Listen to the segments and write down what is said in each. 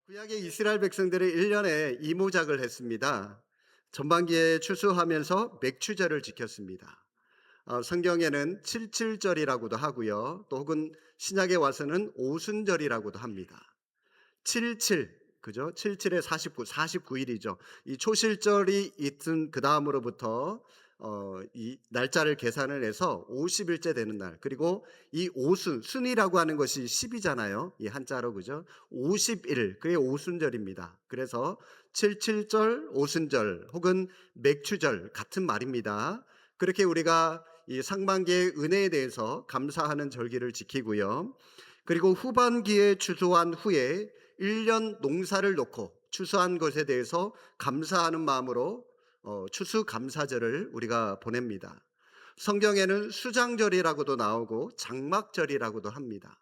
구약의 이스라엘 백성들이 1년에 이모작을 했습니다. 전반기에 추수하면서 맥추절을 지켰습니다. 성경에는 칠칠절이라고도 하고요. 또 혹은 신약에 와서는 오순절이라고도 합니다. 77, 그죠? 77에 49, 49일이죠. 이 초실절이 있은 그 다음으로부터 이 날짜를 계산을 해서 50일째 되는 날. 그리고 이 오순, 순이라고 하는 것이 10이잖아요. 이 한자로, 그죠? 50일, 그게 오순절입니다. 그래서 77절, 오순절 혹은 맥추절 같은 말입니다. 그렇게 우리가 이 상반기의 은혜에 대해서 감사하는 절기를 지키고요. 그리고 후반기에 추수한 후에 1년 농사를 놓고 추수한 것에 대해서 감사하는 마음으로 추수감사절을 우리가 보냅니다. 성경에는 수장절이라고도 나오고 장막절이라고도 합니다.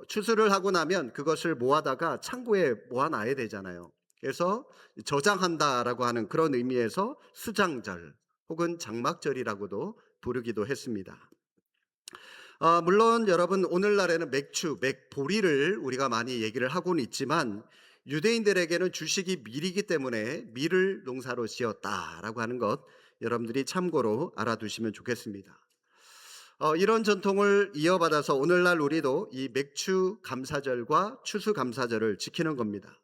추수를 하고 나면 그것을 모아다가 창고에 모아놔야 되잖아요. 그래서 저장한다라고 하는 그런 의미에서 수장절 혹은 장막절이라고도 부르기도 했습니다. 물론 여러분 오늘날에는 맥주, 맥보리를 우리가 많이 얘기를 하고는 있지만 유대인들에게는 주식이 밀이기 때문에 밀을 농사로 지었다라고 하는 것 여러분들이 참고로 알아두시면 좋겠습니다. 이런 전통을 이어받아서 오늘날 우리도 이 맥주 감사절과 추수 감사절을 지키는 겁니다.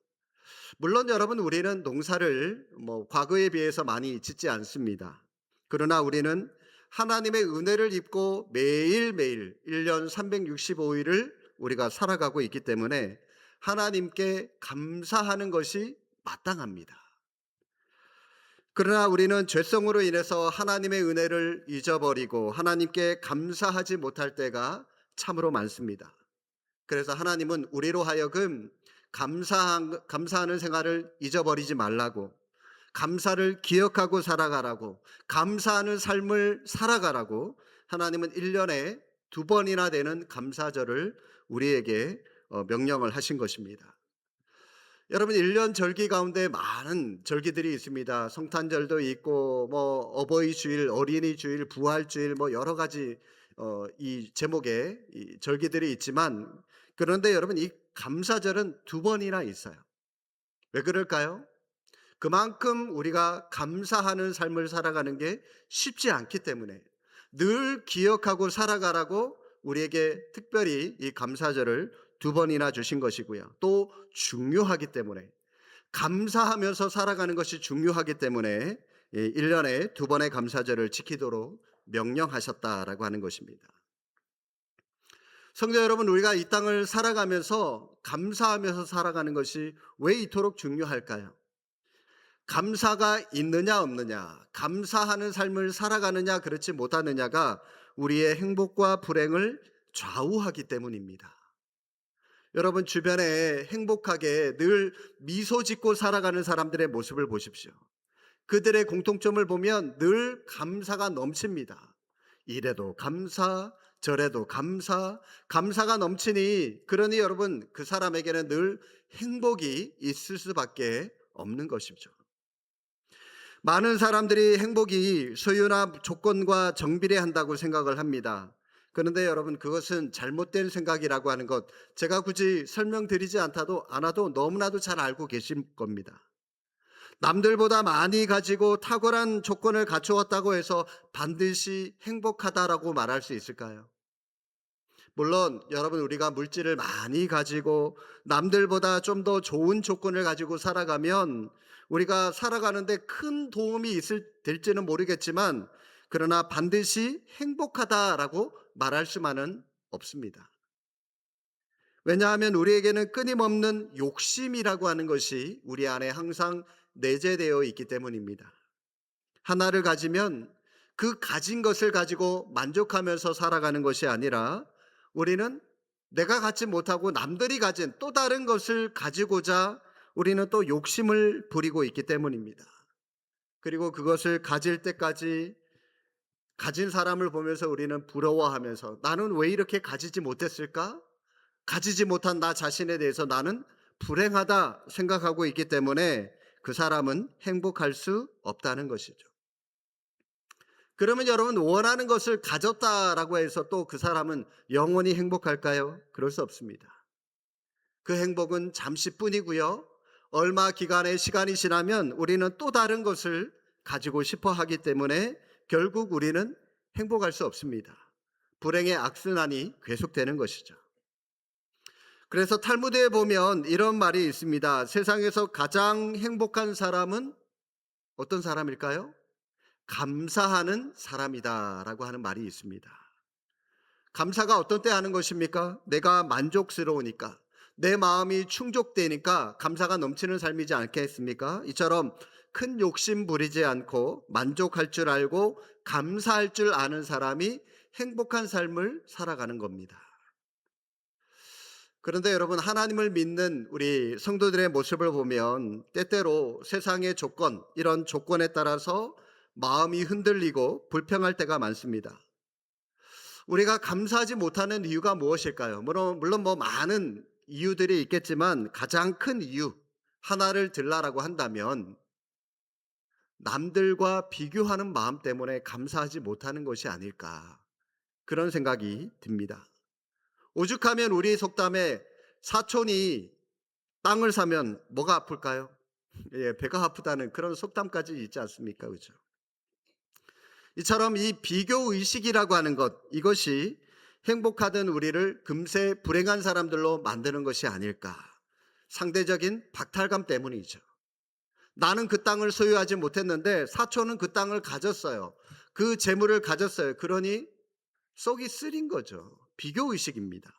물론 여러분 우리는 농사를 과거에 비해서 많이 짓지 않습니다. 그러나 우리는 하나님의 은혜를 입고 매일매일 1년 365일을 우리가 살아가고 있기 때문에 하나님께 감사하는 것이 마땅합니다. 그러나 우리는 죄성으로 인해서 하나님의 은혜를 잊어버리고 하나님께 감사하지 못할 때가 참으로 많습니다. 그래서 하나님은 우리로 하여금 감사하는 생활을 잊어버리지 말라고, 감사를 기억하고 살아가라고, 감사하는 삶을 살아가라고 하나님은 1년에 2번이나 되는 감사절을 우리에게 명령을 하신 것입니다. 여러분 1년 절기 가운데 많은 절기들이 있습니다. 성탄절도 있고 어버이 주일, 어린이 주일, 부활 주일 여러 가지 이 제목의 이 절기들이 있지만 그런데 여러분 이 감사절은 2번이나 있어요. 왜 그럴까요? 그만큼 우리가 감사하는 삶을 살아가는 게 쉽지 않기 때문에 늘 기억하고 살아가라고 우리에게 특별히 이 감사절을 2번이나 주신 것이고요. 또 중요하기 때문에 감사하면서 살아가는 것이 중요하기 때문에 1년에 2번의 감사절을 지키도록 명령하셨다라고 하는 것입니다. 성도 여러분, 우리가 이 땅을 살아가면서 감사하면서 살아가는 것이 왜 이토록 중요할까요? 감사가 있느냐 없느냐, 감사하는 삶을 살아가느냐 그렇지 못하느냐가 우리의 행복과 불행을 좌우하기 때문입니다. 여러분 주변에 행복하게 늘 미소 짓고 살아가는 사람들의 모습을 보십시오. 그들의 공통점을 보면 늘 감사가 넘칩니다. 이래도 감사, 저래도 감사, 감사가 넘치니 그러니 여러분 그 사람에게는 늘 행복이 있을 수밖에 없는 것이죠. 많은 사람들이 행복이 소유나 조건과 정비례한다고 생각을 합니다. 그런데 여러분 그것은 잘못된 생각이라고 하는 것 제가 굳이 설명드리지 않아도 너무나도 잘 알고 계신 겁니다. 남들보다 많이 가지고 탁월한 조건을 갖추었다고 해서 반드시 행복하다라고 말할 수 있을까요? 물론 여러분 우리가 물질을 많이 가지고 남들보다 좀 더 좋은 조건을 가지고 살아가면 우리가 살아가는데 큰 도움이 될지는 모르겠지만 그러나 반드시 행복하다라고 말할 수만은 없습니다. 왜냐하면 우리에게는 끊임없는 욕심이라고 하는 것이 우리 안에 항상 내재되어 있기 때문입니다. 하나를 가지면 그 가진 것을 가지고 만족하면서 살아가는 것이 아니라 우리는 내가 갖지 못하고 남들이 가진 또 다른 것을 가지고자 우리는 또 욕심을 부리고 있기 때문입니다. 그리고 그것을 가질 때까지 가진 사람을 보면서 우리는 부러워하면서 나는 왜 이렇게 가지지 못했을까? 가지지 못한 나 자신에 대해서 나는 불행하다 생각하고 있기 때문에 그 사람은 행복할 수 없다는 것이죠. 그러면 여러분 원하는 것을 가졌다라고 해서 또 그 사람은 영원히 행복할까요? 그럴 수 없습니다. 그 행복은 잠시뿐이고요. 얼마 기간의 시간이 지나면 우리는 또 다른 것을 가지고 싶어 하기 때문에 결국 우리는 행복할 수 없습니다. 불행의 악순환이 계속되는 것이죠. 그래서 탈무드에 보면 이런 말이 있습니다. 세상에서 가장 행복한 사람은 어떤 사람일까요? 감사하는 사람이다라고 하는 말이 있습니다. 감사가 어떤 때 하는 것입니까? 내가 만족스러우니까, 내 마음이 충족되니까 감사가 넘치는 삶이지 않겠습니까? 이처럼 큰 욕심 부리지 않고 만족할 줄 알고 감사할 줄 아는 사람이 행복한 삶을 살아가는 겁니다. 그런데 여러분, 하나님을 믿는 우리 성도들의 모습을 보면 때때로 세상의 조건, 이런 조건에 따라서 마음이 흔들리고 불평할 때가 많습니다. 우리가 감사하지 못하는 이유가 무엇일까요? 물론 많은 이유들이 있겠지만 가장 큰 이유 하나를 들라라고 한다면 남들과 비교하는 마음 때문에 감사하지 못하는 것이 아닐까, 그런 생각이 듭니다. 오죽하면 우리 속담에 사촌이 땅을 사면 뭐가 아플까요? 예, 배가 아프다는 그런 속담까지 있지 않습니까? 그죠? 이처럼 이 비교 의식이라고 하는 것, 이것이 행복하던 우리를 금세 불행한 사람들로 만드는 것이 아닐까. 상대적인 박탈감 때문이죠. 나는 그 땅을 소유하지 못했는데 사촌은 그 땅을 가졌어요. 그 재물을 가졌어요. 그러니 속이 쓰린 거죠. 비교 의식입니다.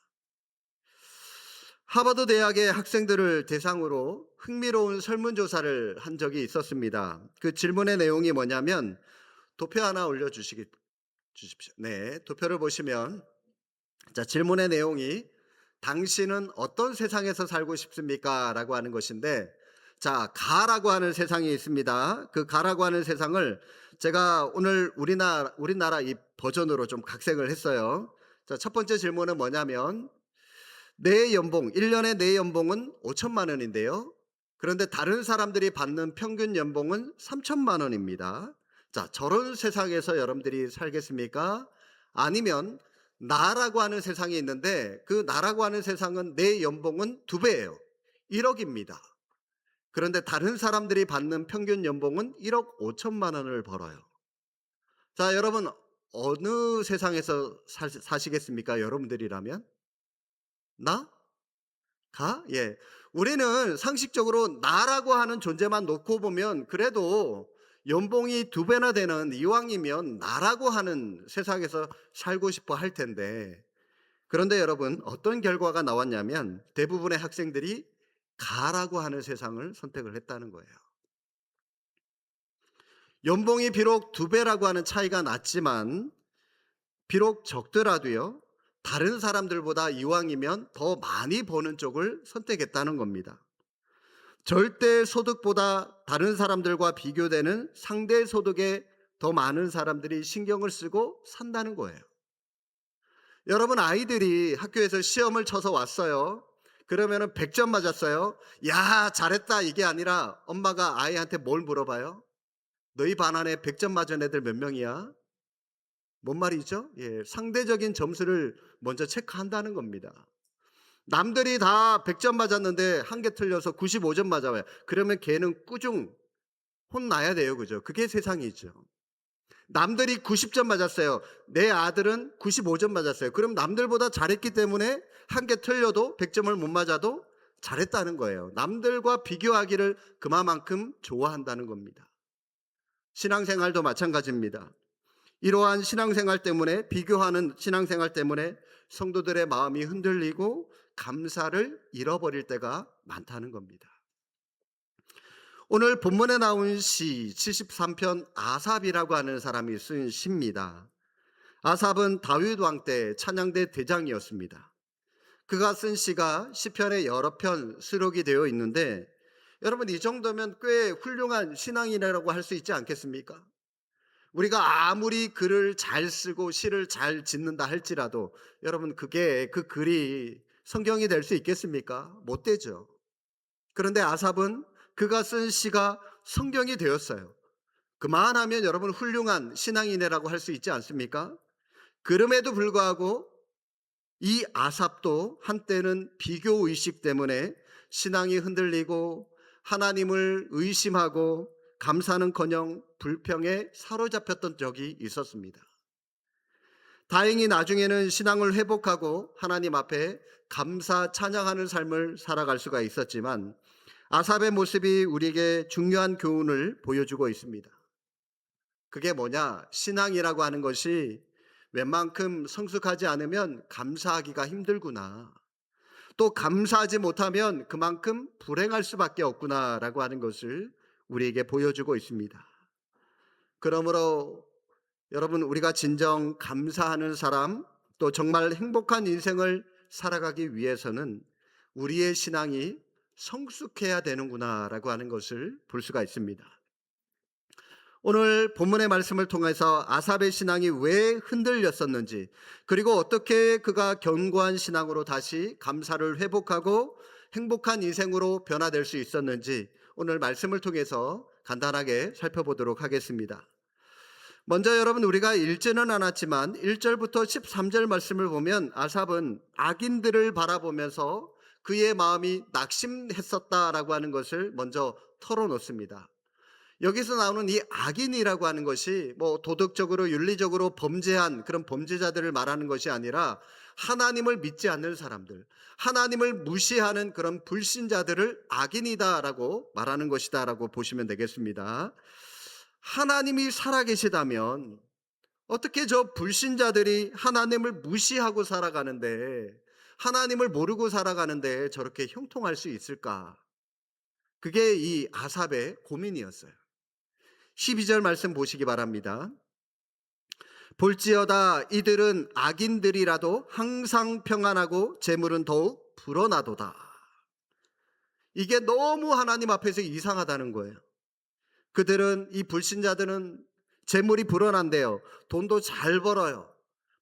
하버드 대학의 학생들을 대상으로 흥미로운 설문조사를 한 적이 있었습니다. 그 질문의 내용이 뭐냐면, 도표 하나 주십시오. 네, 도표를 보시면, 자, 질문의 내용이 당신은 어떤 세상에서 살고 싶습니까? 라고 하는 것인데, 자, 가라고 하는 세상이 있습니다. 그 가라고 하는 세상을 제가 오늘 우리나라 이 버전으로 좀 각색을 했어요. 자, 첫 번째 질문은 뭐냐면, 내 연봉, 1년에 내 연봉은 5천만 원인데요. 그런데 다른 사람들이 받는 평균 연봉은 3천만 원입니다. 자, 저런 세상에서 여러분들이 살겠습니까? 아니면 나라고 하는 세상이 있는데 그 나라고 하는 세상은 내 연봉은 2배예요. 1억입니다. 그런데 다른 사람들이 받는 평균 연봉은 1억 5천만 원을 벌어요. 자, 여러분, 어느 세상에서 사시겠습니까? 여러분들이라면? 나? 가? 예. 우리는 상식적으로 나라고 하는 존재만 놓고 보면 그래도 연봉이 2배나 되는 이왕이면 나라고 하는 세상에서 살고 싶어 할 텐데, 그런데 여러분, 어떤 결과가 나왔냐면 대부분의 학생들이 가라고 하는 세상을 선택을 했다는 거예요. 연봉이 비록 2배라고 하는 차이가 났지만 비록 적더라도요, 다른 사람들보다 이왕이면 더 많이 버는 쪽을 선택했다는 겁니다. 절대 소득보다 다른 사람들과 비교되는 상대 소득에 더 많은 사람들이 신경을 쓰고 산다는 거예요. 여러분, 아이들이 학교에서 시험을 쳐서 왔어요. 그러면은 100점 맞았어요. 야, 잘했다, 이게 아니라 엄마가 아이한테 뭘 물어봐요? 너희 반 안에 100점 맞은 애들 몇 명이야? 뭔 말이죠? 예, 상대적인 점수를 먼저 체크한다는 겁니다. 남들이 다 100점 맞았는데 한 개 틀려서 95점 맞아와요. 그러면 걔는 꾸중 혼나야 돼요. 그죠? 그게 세상이죠. 남들이 90점 맞았어요. 내 아들은 95점 맞았어요. 그럼 남들보다 잘했기 때문에 한 개 틀려도 100점을 못 맞아도 잘했다는 거예요. 남들과 비교하기를 그만큼 좋아한다는 겁니다. 신앙생활도 마찬가지입니다. 이러한 신앙생활 때문에, 비교하는 신앙생활 때문에 성도들의 마음이 흔들리고 감사를 잃어버릴 때가 많다는 겁니다. 오늘 본문에 나온 시 73편 아삽이라고 하는 사람이 쓴 시입니다. 아삽은 다윗 왕 때 찬양대 대장이었습니다. 그가 쓴 시가 시편의 여러 편 수록이 되어 있는데, 여러분, 이 정도면 꽤 훌륭한 신앙이라고 할 수 있지 않겠습니까? 우리가 아무리 글을 잘 쓰고 시를 잘 짓는다 할지라도 여러분, 그게 그 글이 성경이 될 수 있겠습니까? 못 되죠. 그런데 아삽은 그가 쓴 시가 성경이 되었어요. 그만하면 여러분 훌륭한 신앙인이라고 할 수 있지 않습니까? 그럼에도 불구하고 이 아삽도 한때는 비교 의식 때문에 신앙이 흔들리고 하나님을 의심하고 감사는커녕 불평에 사로잡혔던 적이 있었습니다. 다행히 나중에는 신앙을 회복하고 하나님 앞에 감사 찬양하는 삶을 살아갈 수가 있었지만, 아삽의 모습이 우리에게 중요한 교훈을 보여주고 있습니다. 그게 뭐냐? 신앙이라고 하는 것이 웬만큼 성숙하지 않으면 감사하기가 힘들구나. 또 감사하지 못하면 그만큼 불행할 수밖에 없구나라고 하는 것을 우리에게 보여주고 있습니다. 그러므로 여러분, 우리가 진정 감사하는 사람, 또 정말 행복한 인생을 살아가기 위해서는 우리의 신앙이 성숙해야 되는구나라고 하는 것을 볼 수가 있습니다. 오늘 본문의 말씀을 통해서 아삽의 신앙이 왜 흔들렸었는지, 그리고 어떻게 그가 견고한 신앙으로 다시 감사를 회복하고 행복한 인생으로 변화될 수 있었는지 오늘 말씀을 통해서 간단하게 살펴보도록 하겠습니다. 먼저 여러분, 우리가 읽지는 않았지만 1절부터 13절 말씀을 보면 아삽은 악인들을 바라보면서 그의 마음이 낙심했었다라고 하는 것을 먼저 털어놓습니다. 여기서 나오는 이 악인이라고 하는 것이 도덕적으로 윤리적으로 범죄한 그런 범죄자들을 말하는 것이 아니라 하나님을 믿지 않는 사람들, 하나님을 무시하는 그런 불신자들을 악인이다라고 말하는 것이다라고 보시면 되겠습니다. 하나님이 살아계시다면 어떻게 저 불신자들이 하나님을 무시하고 살아가는데, 하나님을 모르고 살아가는데 저렇게 형통할 수 있을까? 그게 이 아삽의 고민이었어요. 12절 말씀 보시기 바랍니다. 볼지어다 이들은 악인들이라도 항상 평안하고 재물은 더욱 불어나도다. 이게 너무 하나님 앞에서 이상하다는 거예요. 그들은, 이 불신자들은 재물이 불어난대요. 돈도 잘 벌어요.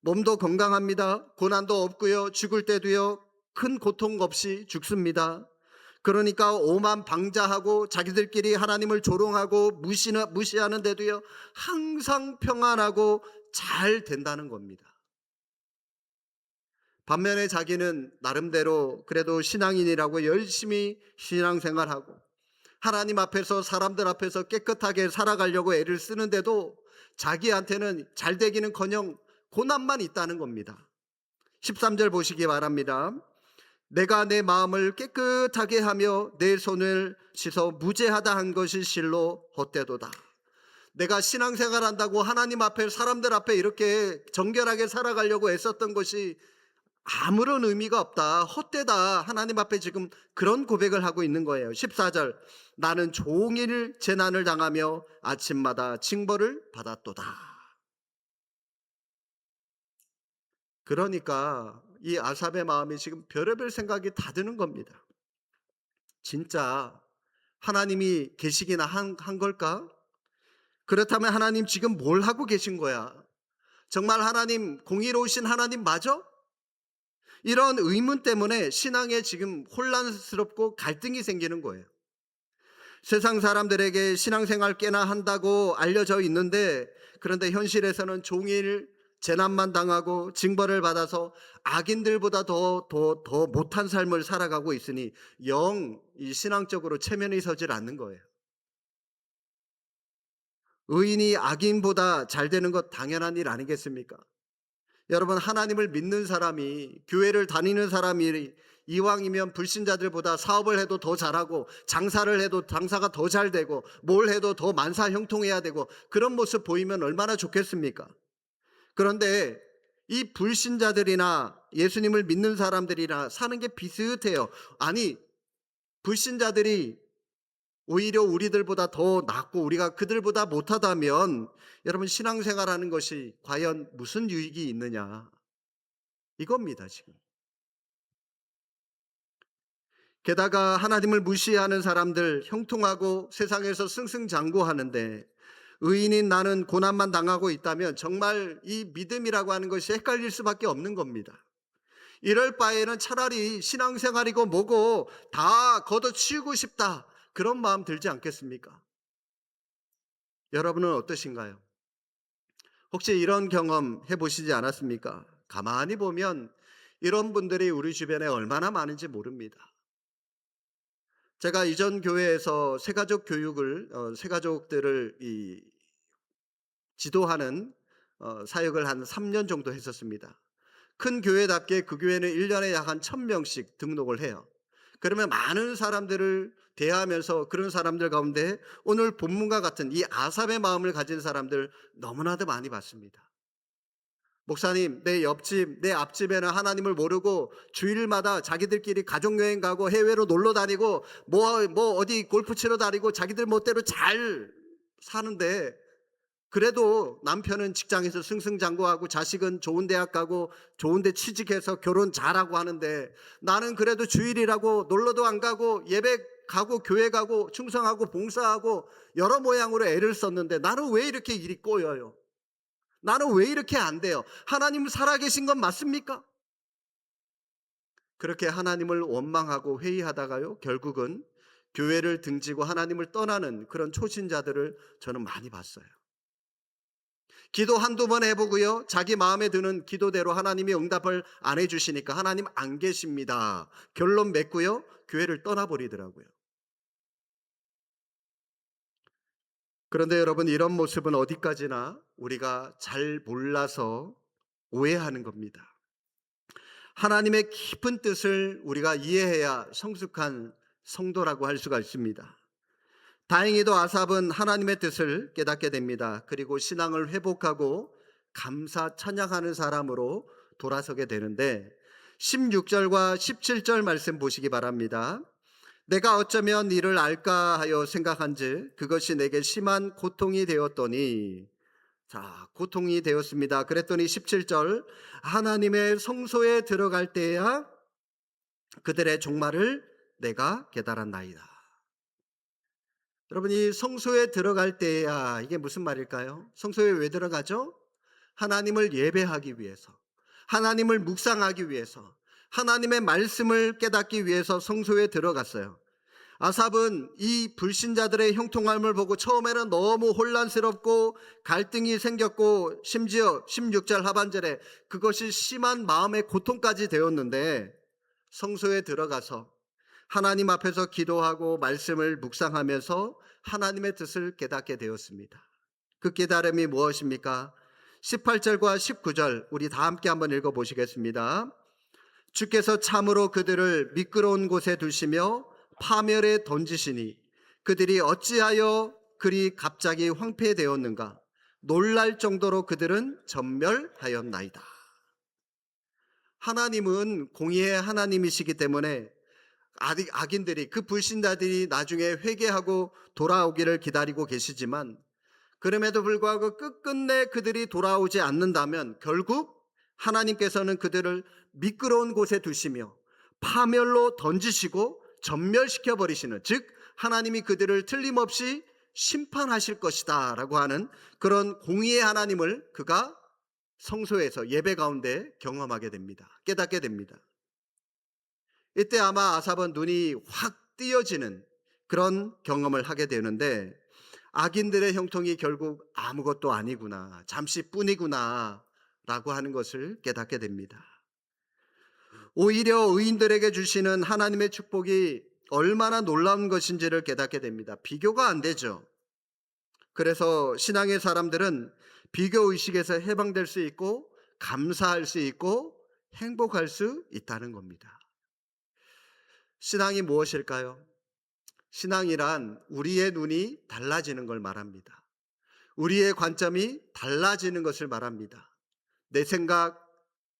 몸도 건강합니다. 고난도 없고요. 죽을 때도요, 큰 고통 없이 죽습니다. 그러니까 오만방자하고 자기들끼리 하나님을 조롱하고 무시하는데도요, 항상 평안하고 잘 된다는 겁니다. 반면에 자기는 나름대로 그래도 신앙인이라고 열심히 신앙생활하고 하나님 앞에서, 사람들 앞에서 깨끗하게 살아가려고 애를 쓰는데도 자기한테는 잘 되기는커녕 고난만 있다는 겁니다. 13절 보시기 바랍니다. 내가 내 마음을 깨끗하게 하며 내 손을 씻어 무죄하다 한 것이 실로 헛되도다. 내가 신앙생활 한다고 하나님 앞에, 사람들 앞에 이렇게 정결하게 살아가려고 애썼던 것이 아무런 의미가 없다, 헛되다. 하나님 앞에 지금 그런 고백을 하고 있는 거예요. 14절, 나는 종일 재난을 당하며 아침마다 징벌을 받았도다. 그러니까 이 아삽의 마음이 지금 별의별 생각이 다 드는 겁니다. 진짜 하나님이 계시기나 한 걸까? 그렇다면 하나님 지금 뭘 하고 계신 거야? 정말 하나님, 공의로우신 하나님 맞아? 이런 의문 때문에 신앙에 지금 혼란스럽고 갈등이 생기는 거예요. 세상 사람들에게 신앙생활 꽤나 한다고 알려져 있는데, 그런데 현실에서는 종일 재난만 당하고 징벌을 받아서 악인들보다 더 못한 삶을 살아가고 있으니 영 이 신앙적으로 체면이 서질 않는 거예요. 의인이 악인보다 잘 되는 것 당연한 일 아니겠습니까? 여러분, 하나님을 믿는 사람이, 교회를 다니는 사람이 이왕이면 불신자들보다 사업을 해도 더 잘하고, 장사를 해도 장사가 더 잘 되고, 뭘 해도 더 만사 형통해야 되고, 그런 모습 보이면 얼마나 좋겠습니까? 그런데 이 불신자들이나 예수님을 믿는 사람들이나 사는 게 비슷해요. 아니, 불신자들이 오히려 우리들보다 더 낫고 우리가 그들보다 못하다면 여러분, 신앙생활하는 것이 과연 무슨 유익이 있느냐, 이겁니다 지금. 게다가 하나님을 무시하는 사람들 형통하고 세상에서 승승장구하는데, 의인인 나는 고난만 당하고 있다면 정말 이 믿음이라고 하는 것이 헷갈릴 수밖에 없는 겁니다. 이럴 바에는 차라리 신앙생활이고 뭐고 다 걷어치우고 싶다, 그런 마음 들지 않겠습니까? 여러분은 어떠신가요? 혹시 이런 경험 해보시지 않았습니까? 가만히 보면 이런 분들이 우리 주변에 얼마나 많은지 모릅니다. 제가 이전 교회에서 새가족 교육을 새가족들을 지도하는 사역을 한 3년 정도 했었습니다. 큰 교회답게 그 교회는 1년에 약 한 1,000명씩 등록을 해요. 그러면 많은 사람들을 대하면서 그런 사람들 가운데 오늘 본문과 같은 이 아삽의 마음을 가진 사람들 너무나도 많이 봤습니다. 목사님, 내 옆집, 내 앞집에는 하나님을 모르고 주일마다 자기들끼리 가족여행 가고 해외로 놀러 다니고 어디 골프 치러 다니고 자기들 멋대로 잘 사는데 그래도 남편은 직장에서 승승장구하고 자식은 좋은 대학 가고 좋은 데 취직해서 결혼 잘하고 하는데 나는 그래도 주일이라고 놀러도 안 가고 예배 가고 교회 가고 충성하고 봉사하고 여러 모양으로 애를 썼는데 나는 왜 이렇게 일이 꼬여요? 나는 왜 이렇게 안 돼요? 하나님 살아계신 건 맞습니까? 그렇게 하나님을 원망하고 회의하다가요, 결국은 교회를 등지고 하나님을 떠나는 그런 초신자들을 저는 많이 봤어요. 기도 한두 번 해보고요, 자기 마음에 드는 기도대로 하나님이 응답을 안 해주시니까 하나님 안 계십니다. 결론 맺고요, 교회를 떠나버리더라고요. 그런데 여러분, 이런 모습은 어디까지나 우리가 잘 몰라서 오해하는 겁니다. 하나님의 깊은 뜻을 우리가 이해해야 성숙한 성도라고 할 수가 있습니다. 다행히도 아삽은 하나님의 뜻을 깨닫게 됩니다. 그리고 신앙을 회복하고 감사 찬양하는 사람으로 돌아서게 되는데 16절과 17절 말씀 보시기 바랍니다. 내가 어쩌면 이를 알까 하여 생각한즉 그것이 내게 심한 고통이 되었더니, 자, 고통이 되었습니다. 그랬더니 17절, 하나님의 성소에 들어갈 때야 그들의 종말을 내가 깨달았나이다. 여러분, 이 성소에 들어갈 때야, 이게 무슨 말일까요? 성소에 왜 들어가죠? 하나님을 예배하기 위해서, 하나님을 묵상하기 위해서, 하나님의 말씀을 깨닫기 위해서 성소에 들어갔어요. 아삽은 이 불신자들의 형통함을 보고 처음에는 너무 혼란스럽고 갈등이 생겼고 심지어 16절 하반절에 그것이 심한 마음의 고통까지 되었는데 성소에 들어가서 하나님 앞에서 기도하고 말씀을 묵상하면서 하나님의 뜻을 깨닫게 되었습니다. 그 깨달음이 무엇입니까? 18절과 19절 우리 다 함께 한번 읽어보시겠습니다. 주께서 참으로 그들을 미끄러운 곳에 두시며 파멸에 던지시니 그들이 어찌하여 그리 갑자기 황폐되었는가? 놀랄 정도로 그들은 전멸하였나이다. 하나님은 공의의 하나님이시기 때문에 악인들이, 그 불신자들이 나중에 회개하고 돌아오기를 기다리고 계시지만 그럼에도 불구하고 끝끝내 그들이 돌아오지 않는다면 결국 하나님께서는 그들을 미끄러운 곳에 두시며 파멸로 던지시고 전멸시켜 버리시는, 즉 하나님이 그들을 틀림없이 심판하실 것이다 라고 하는 그런 공의의 하나님을 그가 성소에서 예배 가운데 경험하게 됩니다. 깨닫게 됩니다. 이때 아마 아삽은 눈이 확 띄어지는 그런 경험을 하게 되는데 악인들의 형통이 결국 아무것도 아니구나, 잠시뿐이구나 라고 하는 것을 깨닫게 됩니다. 오히려 의인들에게 주시는 하나님의 축복이 얼마나 놀라운 것인지를 깨닫게 됩니다. 비교가 안 되죠. 그래서 신앙의 사람들은 비교의식에서 해방될 수 있고 감사할 수 있고 행복할 수 있다는 겁니다. 신앙이 무엇일까요? 신앙이란 우리의 눈이 달라지는 걸 말합니다. 우리의 관점이 달라지는 것을 말합니다. 내 생각,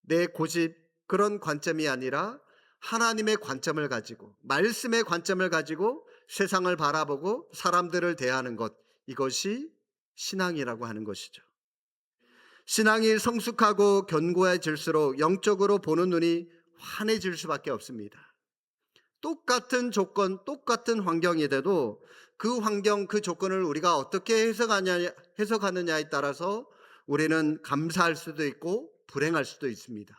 내 고집, 그런 관점이 아니라 하나님의 관점을 가지고, 말씀의 관점을 가지고 세상을 바라보고 사람들을 대하는 것, 이것이 신앙이라고 하는 것이죠. 신앙이 성숙하고 견고해질수록 영적으로 보는 눈이 환해질 수밖에 없습니다. 똑같은 조건, 똑같은 환경이 돼도 그 환경, 그 조건을 우리가 어떻게 해석하느냐에 따라서 우리는 감사할 수도 있고 불행할 수도 있습니다.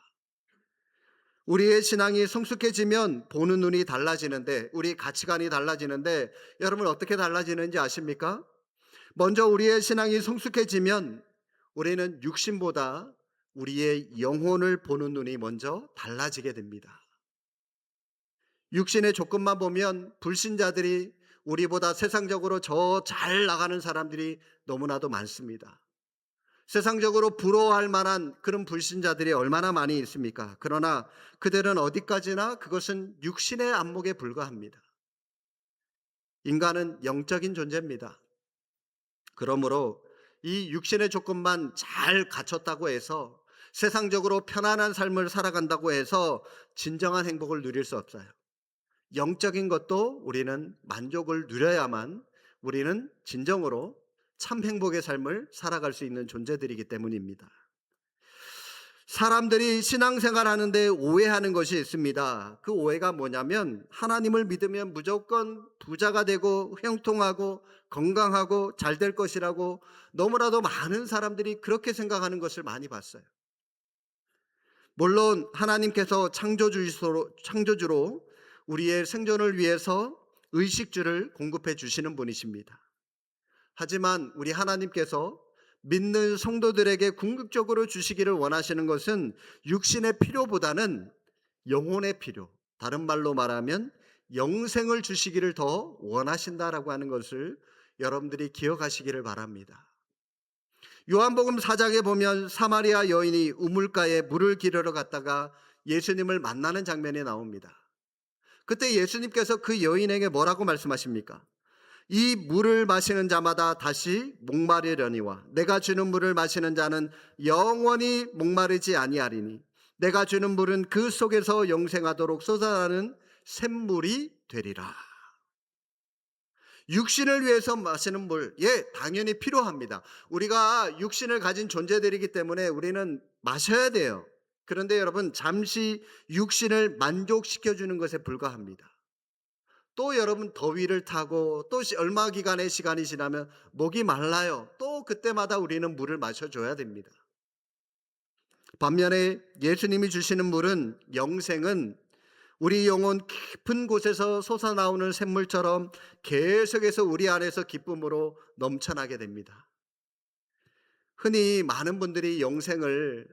우리의 신앙이 성숙해지면 보는 눈이 달라지는데, 우리 가치관이 달라지는데, 여러분 어떻게 달라지는지 아십니까? 먼저 우리의 신앙이 성숙해지면 우리는 육신보다 우리의 영혼을 보는 눈이 먼저 달라지게 됩니다. 육신의 조건만 보면 불신자들이 우리보다 세상적으로 저 잘 나가는 사람들이 너무나도 많습니다. 세상적으로 부러워할 만한 그런 불신자들이 얼마나 많이 있습니까? 그러나 그들은 어디까지나 그것은 육신의 안목에 불과합니다. 인간은 영적인 존재입니다. 그러므로 이 육신의 조건만 잘 갖췄다고 해서 세상적으로 편안한 삶을 살아간다고 해서 진정한 행복을 누릴 수 없어요. 영적인 것도 우리는 만족을 누려야만 우리는 진정으로 참 행복의 삶을 살아갈 수 있는 존재들이기 때문입니다. 사람들이 신앙생활 하는데 오해하는 것이 있습니다. 그 오해가 뭐냐면 하나님을 믿으면 무조건 부자가 되고 형통하고 건강하고 잘 될 것이라고 너무나도 많은 사람들이 그렇게 생각하는 것을 많이 봤어요. 물론 하나님께서 창조주로 우리의 생존을 위해서 의식주를 공급해 주시는 분이십니다. 하지만 우리 하나님께서 믿는 성도들에게 궁극적으로 주시기를 원하시는 것은 육신의 필요보다는 영혼의 필요, 다른 말로 말하면 영생을 주시기를 더 원하신다라고 하는 것을 여러분들이 기억하시기를 바랍니다. 요한복음 4장에 보면 사마리아 여인이 우물가에 물을 기르러 갔다가 예수님을 만나는 장면이 나옵니다. 그때 예수님께서 그 여인에게 뭐라고 말씀하십니까? 이 물을 마시는 자마다 다시 목마르려니와 내가 주는 물을 마시는 자는 영원히 목마르지 아니하리니 내가 주는 물은 그 속에서 영생하도록 쏟아나는 샘물이 되리라. 육신을 위해서 마시는 물, 당연히 필요합니다. 우리가 육신을 가진 존재들이기 때문에 우리는 마셔야 돼요. 그런데 여러분, 잠시 육신을 만족시켜주는 것에 불과합니다. 또 여러분, 더위를 타고 또 얼마 기간의 시간이 지나면 목이 말라요. 또 그때마다 우리는 물을 마셔줘야 됩니다. 반면에 예수님이 주시는 물은, 영생은 우리 영혼 깊은 곳에서 솟아나오는 샘물처럼 계속해서 우리 안에서 기쁨으로 넘쳐나게 됩니다. 흔히 많은 분들이 영생을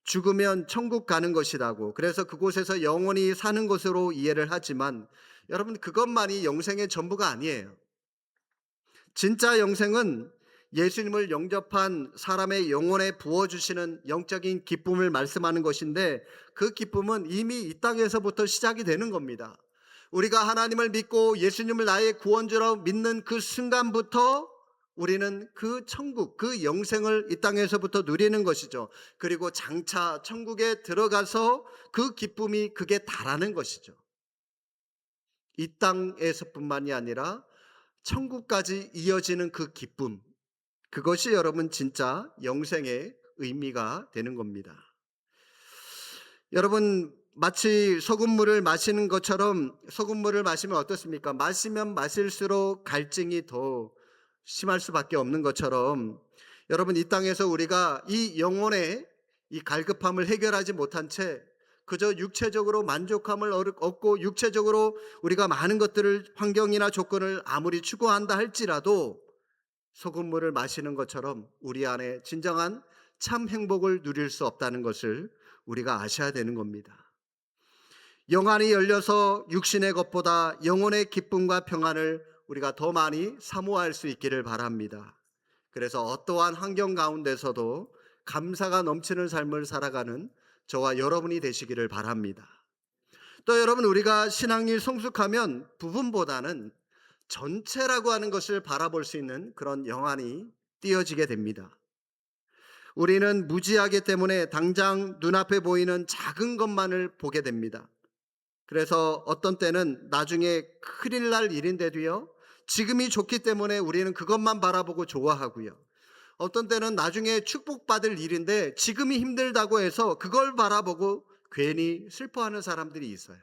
죽으면 천국 가는 것이라고, 그래서 그곳에서 영원히 사는 것으로 이해를 하지만 여러분, 그것만이 영생의 전부가 아니에요. 진짜 영생은 예수님을 영접한 사람의 영혼에 부어주시는 영적인 기쁨을 말씀하는 것인데, 그 기쁨은 이미 이 땅에서부터 시작이 되는 겁니다. 우리가 하나님을 믿고 예수님을 나의 구원주로 믿는 그 순간부터 우리는 그 천국, 그 영생을 이 땅에서부터 누리는 것이죠. 그리고 장차 천국에 들어가서 그 기쁨이 극에 달하는 것이죠. 이 땅에서뿐만이 아니라 천국까지 이어지는 그 기쁨, 그것이 여러분 진짜 영생의 의미가 되는 겁니다. 여러분, 마치 소금물을 마시는 것처럼, 소금물을 마시면 어떻습니까? 마시면 마실수록 갈증이 더 심할 수밖에 없는 것처럼, 여러분, 이 땅에서 우리가 이 영혼의 이 갈급함을 해결하지 못한 채 그저 육체적으로 만족함을 얻고 육체적으로 우리가 많은 것들을, 환경이나 조건을 아무리 추구한다 할지라도 소금물을 마시는 것처럼 우리 안에 진정한 참 행복을 누릴 수 없다는 것을 우리가 아셔야 되는 겁니다. 영안이 열려서 육신의 것보다 영혼의 기쁨과 평안을 우리가 더 많이 사모할 수 있기를 바랍니다. 그래서 어떠한 환경 가운데서도 감사가 넘치는 삶을 살아가는 저와 여러분이 되시기를 바랍니다. 또 여러분, 우리가 신앙이 성숙하면 부분보다는 전체라고 하는 것을 바라볼 수 있는 그런 영안이 띄어지게 됩니다. 우리는 무지하기 때문에 당장 눈앞에 보이는 작은 것만을 보게 됩니다. 그래서 어떤 때는 나중에 큰일 날 일인데도요, 지금이 좋기 때문에 우리는 그것만 바라보고 좋아하고요, 어떤 때는 나중에 축복받을 일인데 지금이 힘들다고 해서 그걸 바라보고 괜히 슬퍼하는 사람들이 있어요.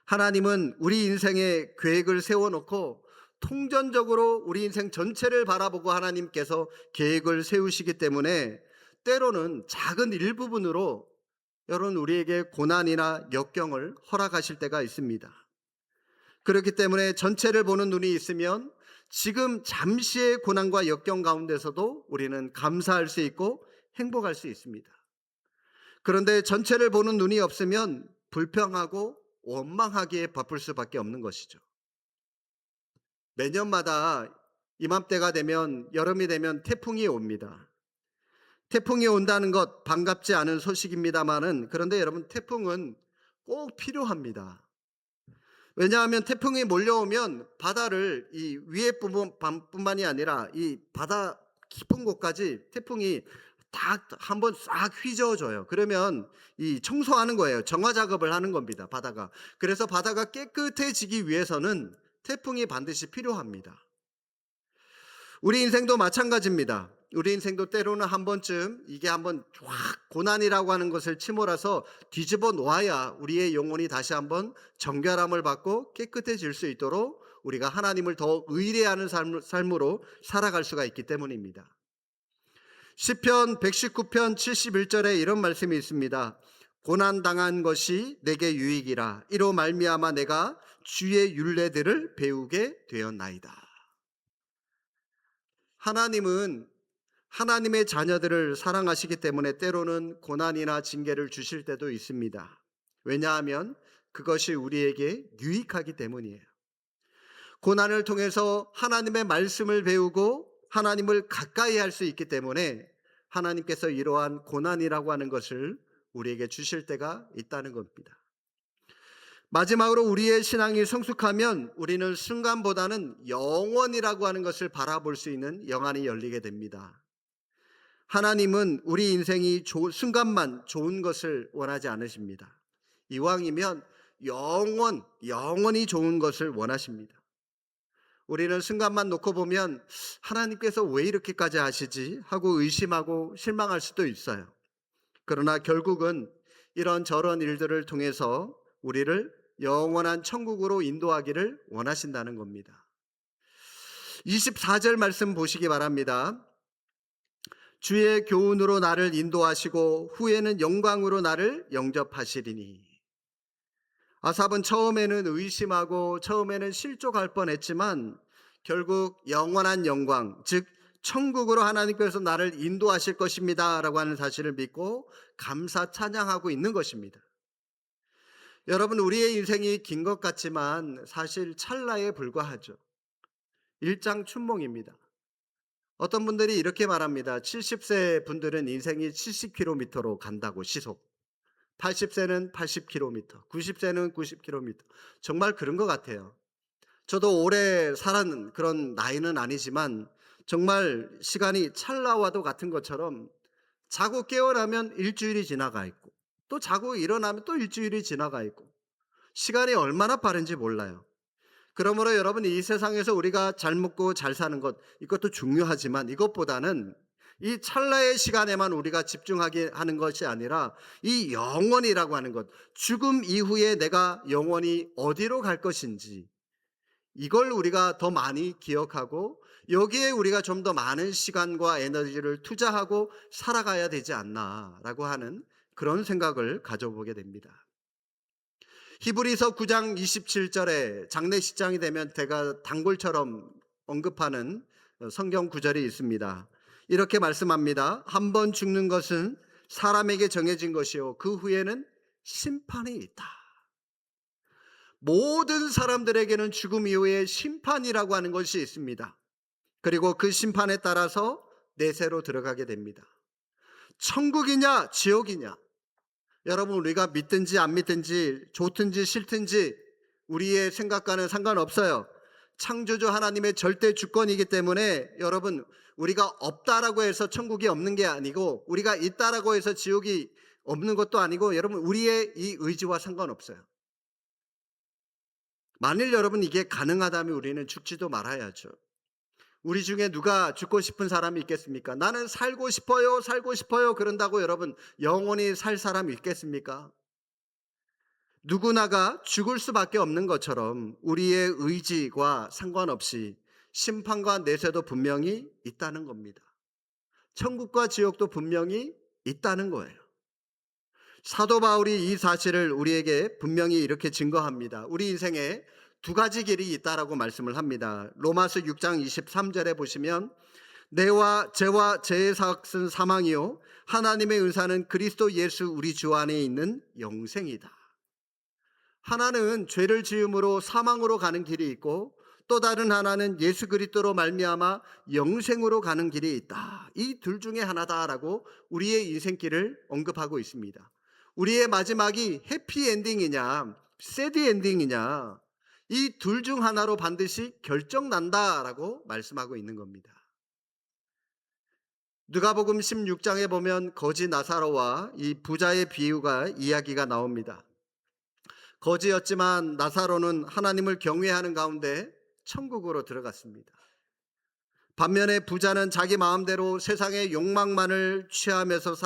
하나님은 우리 인생에 계획을 세워놓고 통전적으로 우리 인생 전체를 바라보고 하나님께서 계획을 세우시기 때문에 때로는 작은 일부분으로 여러분, 우리에게 고난이나 역경을 허락하실 때가 있습니다. 그렇기 때문에 전체를 보는 눈이 있으면 지금 잠시의 고난과 역경 가운데서도 우리는 감사할 수 있고 행복할 수 있습니다. 그런데 전체를 보는 눈이 없으면 불평하고 원망하기에 바쁠 수밖에 없는 것이죠. 매년마다 이맘때가 되면, 여름이 되면 태풍이 옵니다. 태풍이 온다는 것 반갑지 않은 소식입니다만은, 그런데 여러분, 태풍은 꼭 필요합니다. 왜냐하면 태풍이 몰려오면 바다를 이 위에 부분뿐만이 아니라 이 바다 깊은 곳까지 태풍이 딱 한번 싹 휘저어줘요. 그러면 이 청소하는 거예요. 정화 작업을 하는 겁니다, 바다가. 그래서 바다가 깨끗해지기 위해서는 태풍이 반드시 필요합니다. 우리 인생도 마찬가지입니다. 우리 인생도 때로는 한 번쯤 이게 한번 확 고난이라고 하는 것을 침몰아서 뒤집어 놓아야 우리의 영혼이 다시 한번 정결함을 받고 깨끗해질 수 있도록 우리가 하나님을 더 의뢰하는 삶으로 살아갈 수가 있기 때문입니다. 시편 119편 71절에 이런 말씀이 있습니다. 고난당한 것이 내게 유익이라. 이로 말미암아 내가 주의 율례들을 배우게 되었나이다. 하나님은 하나님의 자녀들을 사랑하시기 때문에 때로는 고난이나 징계를 주실 때도 있습니다. 왜냐하면 그것이 우리에게 유익하기 때문이에요. 고난을 통해서 하나님의 말씀을 배우고 하나님을 가까이 할 수 있기 때문에 하나님께서 이러한 고난이라고 하는 것을 우리에게 주실 때가 있다는 겁니다. 마지막으로 우리의 신앙이 성숙하면 우리는 순간보다는 영원이라고 하는 것을 바라볼 수 있는 영안이 열리게 됩니다. 하나님은 우리 인생이 순간만 좋은 것을 원하지 않으십니다. 이왕이면 영원히 좋은 것을 원하십니다. 우리는 순간만 놓고 보면 하나님께서 왜 이렇게까지 하시지 하고 의심하고 실망할 수도 있어요. 그러나 결국은 이런저런 일들을 통해서 우리를 영원한 천국으로 인도하기를 원하신다는 겁니다. 24절 말씀 보시기 바랍니다. 주의 교훈으로 나를 인도하시고 후에는 영광으로 나를 영접하시리니. 아삽은 처음에는 의심하고 처음에는 실족할 뻔했지만 결국 영원한 영광, 즉 천국으로 하나님께서 나를 인도하실 것입니다 라고 하는 사실을 믿고 감사 찬양하고 있는 것입니다. 여러분, 우리의 인생이 긴 것 같지만 사실 찰나에 불과하죠. 일장춘몽입니다. 어떤 분들이 이렇게 말합니다. 70세 분들은 인생이 70km로 간다고, 시속. 80세는 80km, 90세는 90km. 정말 그런 것 같아요. 저도 오래 살았는 그런 나이는 아니지만 정말 시간이 찰나와도 같은 것처럼 자고 깨어나면 일주일이 지나가 있고 또 자고 일어나면 또 일주일이 지나가 있고 시간이 얼마나 빠른지 몰라요. 그러므로 여러분, 이 세상에서 우리가 잘 먹고 잘 사는 것, 이것도 중요하지만 이것보다는 이 찰나의 시간에만 우리가 집중하게 하는 것이 아니라 이 영원이라고 하는 것, 죽음 이후에 내가 영원히 어디로 갈 것인지 이걸 우리가 더 많이 기억하고 여기에 우리가 좀 더 많은 시간과 에너지를 투자하고 살아가야 되지 않나라고 하는 그런 생각을 가져보게 됩니다. 히브리서 9장 27절에 장례식장이 되면 제가 단골처럼 언급하는 성경 구절이 있습니다. 이렇게 말씀합니다. 한 번 죽는 것은 사람에게 정해진 것이요 그 후에는 심판이 있다. 모든 사람들에게는 죽음 이후에 심판이라고 하는 것이 있습니다. 그리고 그 심판에 따라서 내세로 들어가게 됩니다. 천국이냐 지옥이냐, 여러분, 우리가 믿든지 안 믿든지 좋든지 싫든지 우리의 생각과는 상관없어요. 창조주 하나님의 절대 주권이기 때문에 여러분, 우리가 없다라고 해서 천국이 없는 게 아니고 우리가 있다라고 해서 지옥이 없는 것도 아니고 여러분, 우리의 이 의지와 상관없어요. 만일 여러분 이게 가능하다면 우리는 죽지도 말아야죠. 우리 중에 누가 죽고 싶은 사람이 있겠습니까? 나는 살고 싶어요 그런다고 여러분 영원히 살 사람이 있겠습니까? 누구나가 죽을 수밖에 없는 것처럼 우리의 의지와 상관없이 심판과 내세도 분명히 있다는 겁니다. 천국과 지옥도 분명히 있다는 거예요. 사도 바울이 이 사실을 우리에게 분명히 이렇게 증거합니다. 우리 인생에 두 가지 길이 있다라고 말씀을 합니다. 로마서 6장 23절에 보시면 죄와 죄의 삭은 사망이요 하나님의 은사는 그리스도 예수 우리 주 안에 있는 영생이다. 하나는 죄를 지음으로 사망으로 가는 길이 있고 또 다른 하나는 예수 그리스도로 말미암아 영생으로 가는 길이 있다. 이 둘 중에 하나다라고 우리의 인생길을 언급하고 있습니다. 우리의 마지막이 해피 엔딩이냐 새드 엔딩이냐 이 둘 중 하나로 반드시 결정난다라고 말씀하고 있는 겁니다. 누가복음 16장에 보면 거지 나사로와 이 부자의 비유가 이야기가 나옵니다. 거지였지만 나사로는 하나님을 경외하는 가운데 천국으로 들어갔습니다. 반면에 부자는 자기 마음대로 세상의 욕망만을 취하면서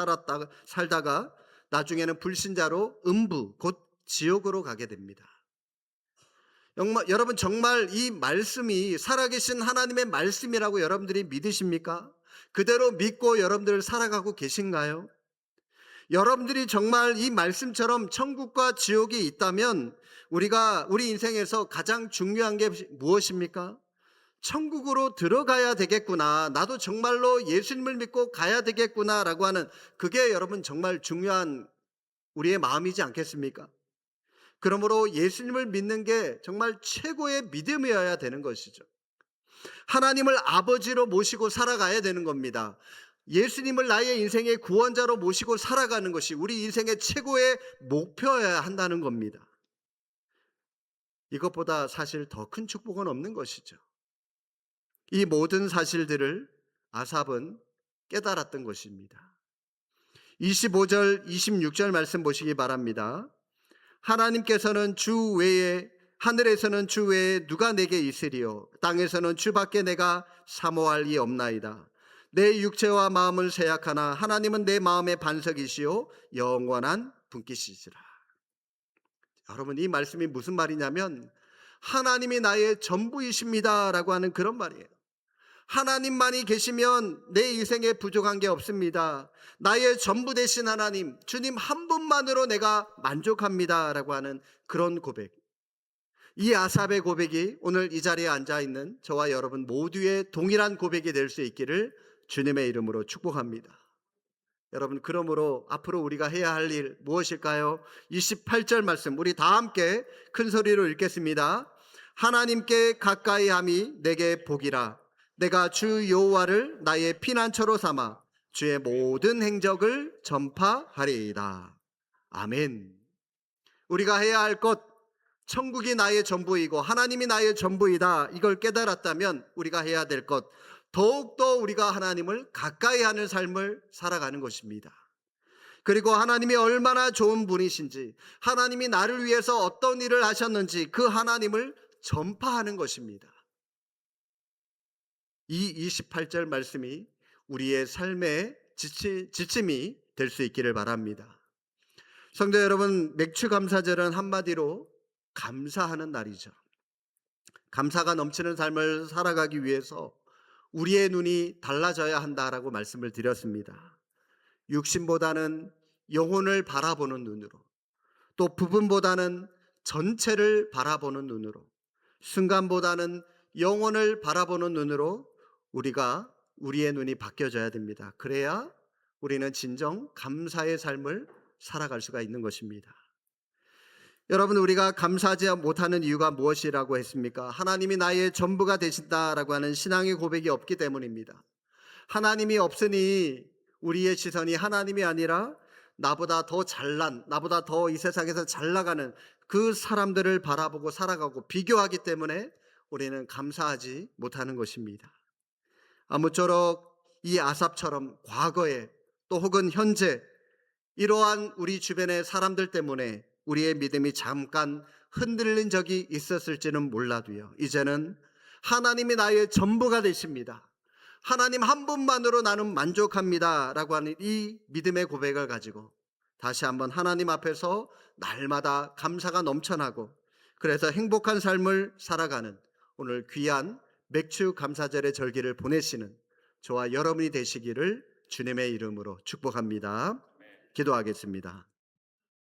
살다가 나중에는 불신자로 음부 곧 지옥으로 가게 됩니다. 여러분 정말 이 말씀이 살아계신 하나님의 말씀이라고 여러분들이 믿으십니까? 그대로 믿고 여러분들 살아가고 계신가요? 여러분들이 정말 이 말씀처럼 천국과 지옥이 있다면 우리 인생에서 가장 중요한 게 무엇입니까? 천국으로 들어가야 되겠구나. 나도 정말로 예수님을 믿고 가야 되겠구나라고 하는 그게 여러분 정말 중요한 우리의 마음이지 않겠습니까? 그러므로 예수님을 믿는 게 정말 최고의 믿음이어야 되는 것이죠. 하나님을 아버지로 모시고 살아가야 되는 겁니다. 예수님을 나의 인생의 구원자로 모시고 살아가는 것이 우리 인생의 최고의 목표여야 한다는 겁니다. 이것보다 사실 더 큰 축복은 없는 것이죠. 이 모든 사실들을 아삽은 깨달았던 것입니다. 25절, 26절 말씀 보시기 바랍니다. 하나님께서는 주 외에 하늘에서는 주 외에 누가 내게 있으리요 땅에서는 주밖에 내가 사모할 이 없나이다. 내 육체와 마음을 세약하나 하나님은 내 마음의 반석이시요 영원한 분깃이시라. 여러분 이 말씀이 무슨 말이냐면 하나님이 나의 전부이십니다 라고 하는 그런 말이에요. 하나님만이 계시면 내 인생에 부족한 게 없습니다. 나의 전부 되신 하나님, 주님 한 분만으로 내가 만족합니다 라고 하는 그런 고백. 이 아삽의 고백이 오늘 이 자리에 앉아있는 저와 여러분 모두의 동일한 고백이 될 수 있기를 주님의 이름으로 축복합니다. 여러분 그러므로 앞으로 우리가 해야 할 일 무엇일까요? 28절 말씀 우리 다 함께 큰 소리로 읽겠습니다. 하나님께 가까이 함이 내게 복이라. 내가 주 여호와를 나의 피난처로 삼아 주의 모든 행적을 전파하리이다. 아멘. 우리가 해야 할 것, 천국이 나의 전부이고 하나님이 나의 전부이다. 이걸 깨달았다면 우리가 해야 될 것, 더욱더 우리가 하나님을 가까이 하는 삶을 살아가는 것입니다. 그리고 하나님이 얼마나 좋은 분이신지, 하나님이 나를 위해서 어떤 일을 하셨는지 그 하나님을 전파하는 것입니다. 이 28절 말씀이 우리의 삶의 지침이 될 수 있기를 바랍니다. 성도 여러분, 맥추감사절은 한마디로 감사하는 날이죠. 감사가 넘치는 삶을 살아가기 위해서 우리의 눈이 달라져야 한다라고 말씀을 드렸습니다. 육신보다는 영혼을 바라보는 눈으로, 또 부분보다는 전체를 바라보는 눈으로, 순간보다는 영혼을 바라보는 눈으로 우리의 눈이 바뀌어져야 됩니다. 그래야 우리는 진정 감사의 삶을 살아갈 수가 있는 것입니다. 여러분 우리가 감사하지 못하는 이유가 무엇이라고 했습니까? 하나님이 나의 전부가 되신다라고 하는 신앙의 고백이 없기 때문입니다. 하나님이 없으니 우리의 시선이 하나님이 아니라 나보다 더 잘난, 나보다 더 이 세상에서 잘 나가는 그 사람들을 바라보고 살아가고 비교하기 때문에 우리는 감사하지 못하는 것입니다. 아무쪼록 이 아삽처럼 과거에 또 혹은 현재 이러한 우리 주변의 사람들 때문에 우리의 믿음이 잠깐 흔들린 적이 있었을지는 몰라도요, 이제는 하나님이 나의 전부가 되십니다. 하나님 한 분만으로 나는 만족합니다 라고 하는 이 믿음의 고백을 가지고 다시 한번 하나님 앞에서 날마다 감사가 넘쳐나고 그래서 행복한 삶을 살아가는 오늘 귀한 맥추 감사절의 절기를 보내시는 저와 여러분이 되시기를 주님의 이름으로 축복합니다. 기도하겠습니다.